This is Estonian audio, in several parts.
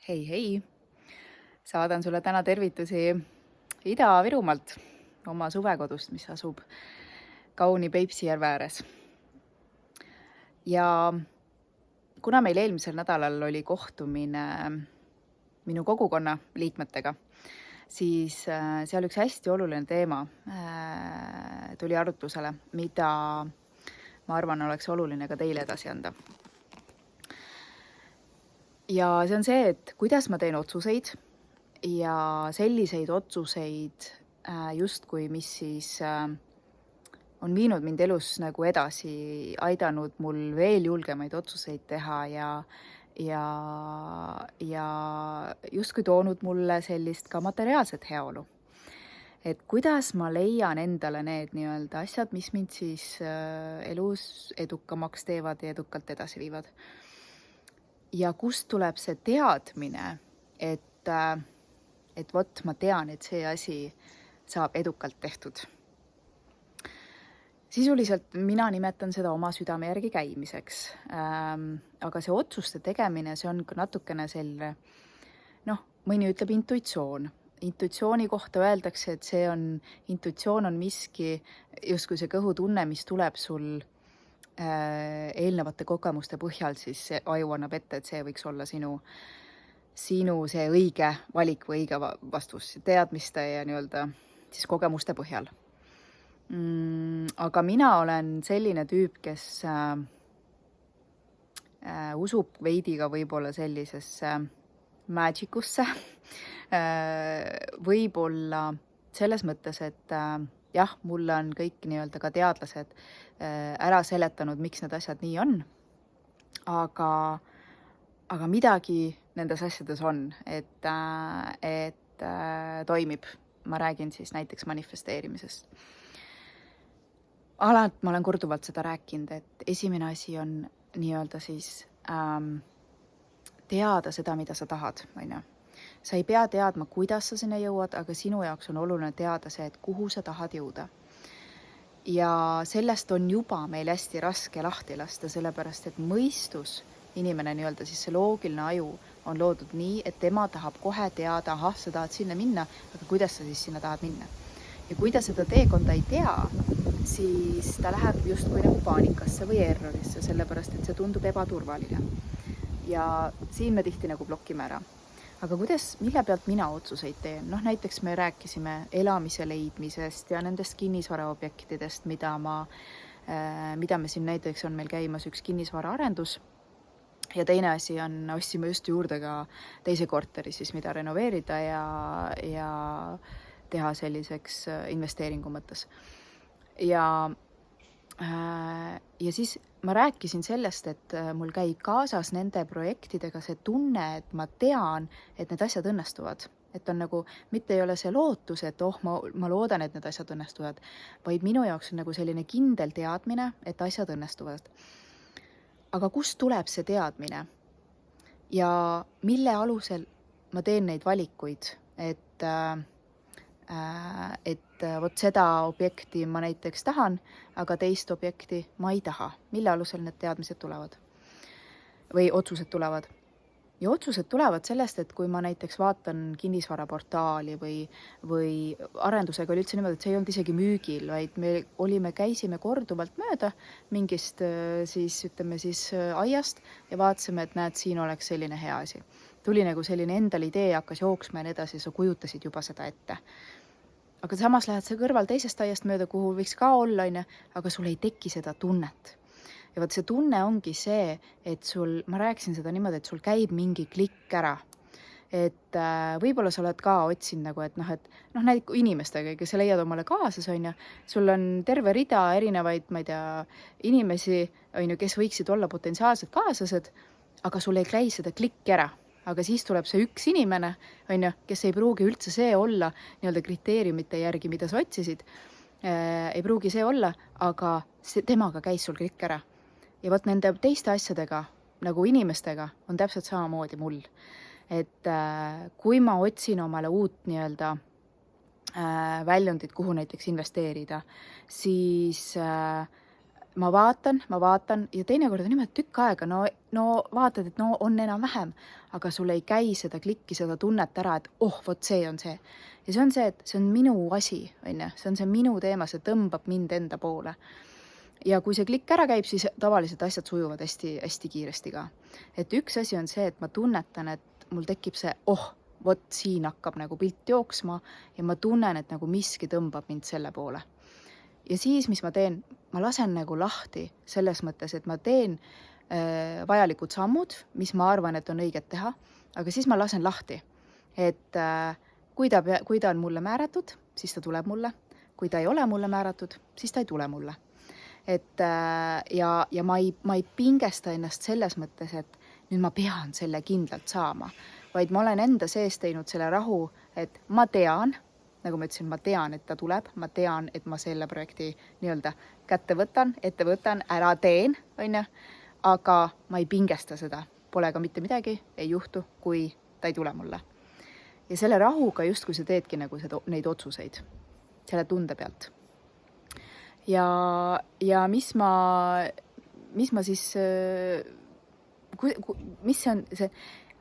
Hei, hei! Saadan sulle täna tervitusi Ida-Virumaalt, oma suvekodust, mis asub kauni Peipsi järve ääres. Ja kuna meil eelmisel nädalal oli kohtumine minu kogukonna liikmetega, siis seal üks hästi oluline teema tuli arutlusele, mida ma arvan, oleks oluline ka teile edasi anda. Ja see on see, et kuidas ma teen otsuseid ja selliseid otsuseid justkui, mis siis on viinud mind elus nagu edasi, aidanud mul veel julgemaid otsuseid teha ja justkui toonud mulle sellist ka materiaalset heaolu. Et kuidas ma leian endale need nii-öelda asjad, mis mind siis elus edukamaks teevad ja edukalt edasi viivad. Ja kust tuleb see teadmine, et vot ma tean, et see asi saab edukalt tehtud. Sisuliselt mina nimetan seda oma südame järgi käimiseks, aga see otsuste tegemine, see on ka natukene selline, mõni ütleb intuitsioon. Intuitsiooni kohta öeldakse, et intuitsioon on miski, justkui see kõhutunne, mis tuleb sul eelnevate kogemuste põhjal, siis see aju annab ette, et see võiks olla sinu see õige valik või õige vastus teadmiste ja nii-öelda siis kogemuste põhjal. Aga mina olen selline tüüp, kes usub veidi ka võib-olla sellisesse magic'usse. Võib-olla selles mõttes, et jah, mulle on kõik nii-öelda ka teadlased ära seletanud, miks need asjad nii on, aga midagi nendes asjades on, et toimib. Ma räägin siis näiteks manifesteerimisest. Alati ma olen korduvalt seda rääkinud, et esimene asi on nii-öelda siis teada seda, mida sa tahad, on ju. Sa ei pea teadma, kuidas sa sinna jõuad, aga sinu jaoks on oluline teada see, et kuhu sa tahad jõuda. Ja sellest on juba meil hästi raske lahti lasta, sellepärast et mõistus, inimene nii-öelda siis see loogiline aju on loodud nii, et tema tahab kohe teada, ahah, sa tahad sinna minna, aga kuidas sa siis sinna tahad minna. Ja kui ta seda teekonda ei tea, siis ta läheb justkui nagu paanikasse või errorisse, sellepärast et see tundub ebaturvaline. Ja siin me tihti nagu blokime ära. Aga mille pealt mina otsuseid teen? Näiteks me rääkisime elamise leidmisest ja nendest kinnisvaraobjektidest, mida me siin näiteks on meil käimas üks kinnisvaraarendus. Ja teine asi on, ostsime just juurde ka teise korteri, siis mida renoveerida ja teha selliseks investeeringu mõttes. Ja siis ma rääkisin sellest, et mul käib kaasas nende projektidega see tunne, et ma tean, et need asjad õnnestuvad. Et on nagu, mitte ei ole see lootus, et ma loodan, et need asjad õnnestuvad, vaid minu jaoks on nagu selline kindel teadmine, et asjad õnnestuvad. Aga kust tuleb see teadmine? Ja mille alusel ma teen neid valikuid, et vot seda objekti ma näiteks tahan, aga teist objekti ma ei taha. Mille alusel need teadmised tulevad? Või otsused tulevad? Ja otsused tulevad sellest, et kui ma näiteks vaatan kinnisvaraportaali või arendusega oli üldse niimoodi, et see ei olnud isegi müügil, vaid me käisime korduvalt mööda mingist siis aiast ja vaatasime, et näed, siin oleks selline hea asi. Tuli nagu selline endal idee, hakkas jooksma ja nii edasi, sa kujutasid juba seda ette. Aga samas lähed sa kõrval teisest aiast mööda, kuhu võiks ka olla, aga sul ei teki seda tunnet. Ja võt see tunne ongi see, et ma rääkisin seda niimoodi, et sul käib mingi klikk ära. Et võib-olla sa oled ka otsinud nagu, et näiteks inimestega, kes sa leiad omale kaasas, sul on terve rida erinevaid, ma ei tea, inimesi, kes võiksid olla potentsiaalsed kaaslased, aga sul ei käi seda klikki ära. Aga siis tuleb see üks inimene, kes ei pruugi üldse see olla nii-öelda kriteeriumite järgi, mida sa otsisid. Ei pruugi see olla, aga temaga käis sul klikk ära. Ja võt nende teiste asjadega, nagu inimestega, on täpselt samamoodi mul. Et kui ma otsin omale uut nii-öelda väljundit, kuhu näiteks investeerida, siis ma vaatan ja teinekord on nimelt tükk aega, no vaatad, et no on enam-vähem, aga sul ei käi seda klikki, seda tunnet ära, et vot see on see. Ja see on see, et see on minu asi, on ju, see on see minu teema, see tõmbab mind enda poole. Ja kui see klikk ära käib, siis tavaliselt asjad sujuvad hästi, hästi kiiresti ka. Et üks asi on see, et ma tunnetan, et mul tekib see, vot siin hakkab nagu pilt jooksma ja ma tunnen, et nagu miski tõmbab mind selle poole. Ja siis, mis ma teen, ma lasen nagu lahti selles mõttes, et ma teen vajalikud sammud, mis ma arvan, et on õiget teha, aga siis ma lasen lahti. Et kui ta on mulle määratud, siis ta tuleb mulle. Kui ta ei ole mulle määratud, siis ta ei tule mulle. Et ja ma ei pingesta ennast selles mõttes, et nüüd ma pean selle kindlalt saama, vaid ma olen enda sees teinud selle rahu, et ma tean, nagu ma ütlesin, ma tean, et ta tuleb, ma tean, et ma selle projekti nii-öelda kätte võtan, ette võtan, ära teen, on ju, aga ma ei pingesta seda. Pole ka mitte midagi, ei juhtu, kui ta ei tule mulle. Ja selle rahuga justkui sa teedki nagu neid otsuseid, selle tunde pealt. Ja mis ma siis, mis on see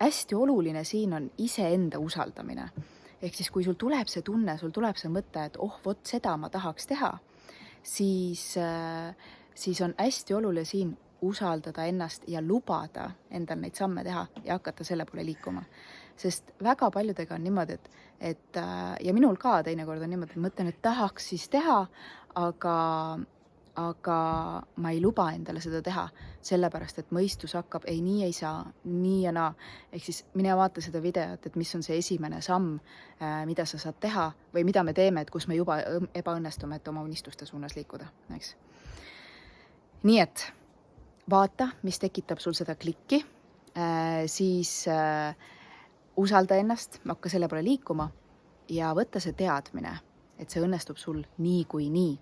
hästi oluline siin on iseenda usaldamine. Ehk siis, kui sul tuleb see tunne, sul tuleb see mõte, et vot seda ma tahaks teha, siis on hästi oluline siin usaldada ennast ja lubada endal neid samme teha ja hakata selle poole liikuma. Sest väga paljudega on niimoodi, et ja minul ka teinekord on niimoodi, et mõtlen, et tahaks siis teha, aga ma ei luba endale seda teha, sellepärast, et mõistus hakkab, ei, nii ei saa, nii ja naa. Ehk siis mine vaata seda videot, et mis on see esimene samm, mida sa saad teha või mida me teeme, et kus me juba ebaõnnestume, et oma unistuste suunas liikuda. Eks? Nii et vaata, mis tekitab sul seda klikki, siis usalda ennast, hakka selle poole liikuma ja võtta see teadmine, et see õnnestub sul nii kui nii.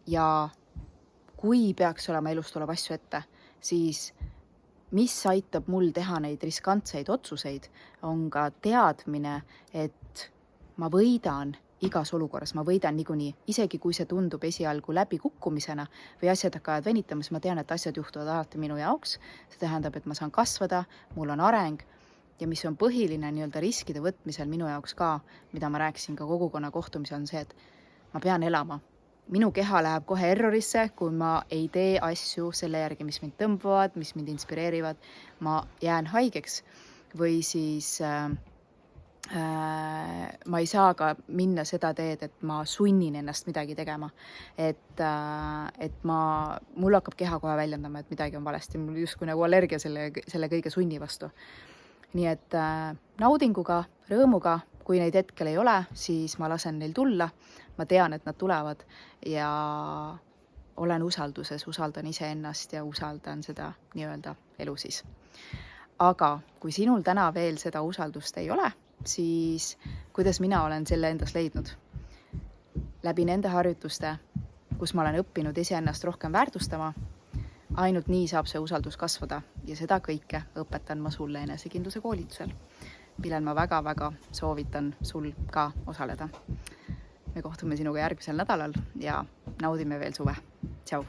Ja kui peaks olema elus tuleb asju ette, siis mis aitab mul teha neid riskantseid otsuseid, on ka teadmine, et ma võidan igas olukorras, ma võidan niikuinii, isegi kui see tundub esialgu läbi kukkumisena või asjad hakkavad venitama, siis ma tean, et asjad juhtuvad alati minu jaoks. See tähendab, et ma saan kasvada, mul on areng ja mis on põhiline nii-öelda riskide võtmisel minu jaoks ka, mida ma rääkisin ka kogukonna kohtumisel, on see, et ma pean elama. Minu keha läheb kohe errorisse, kui ma ei tee asju selle järgi, mis mind tõmbavad, mis mind inspireerivad. Ma jään haigeks või siis ma ei saa ka minna seda teed, et ma sunnin ennast midagi tegema. Et mul hakkab keha kohe väljendama, et midagi on valesti. Mul justkui nagu allergia selle kõige sunni vastu. Nii et naudinguga, rõõmuga, kui neid hetkel ei ole, siis ma lasen neil tulla. Ma tean, et nad tulevad ja olen usalduses, usaldan iseennast ja usaldan seda nii-öelda elu siis. Aga kui sinul täna veel seda usaldust ei ole, siis kuidas mina olen selle endas leidnud? Läbi nende harjutuste, kus ma olen õppinud iseennast rohkem väärtustama, ainult nii saab see usaldus kasvada ja seda kõike õpetan ma sulle enesekindluse koolitusel, millel ma väga-väga soovitan sul ka osaleda. Me kohtume sinuga järgmisel nädalal ja naudime veel suve. Tšau!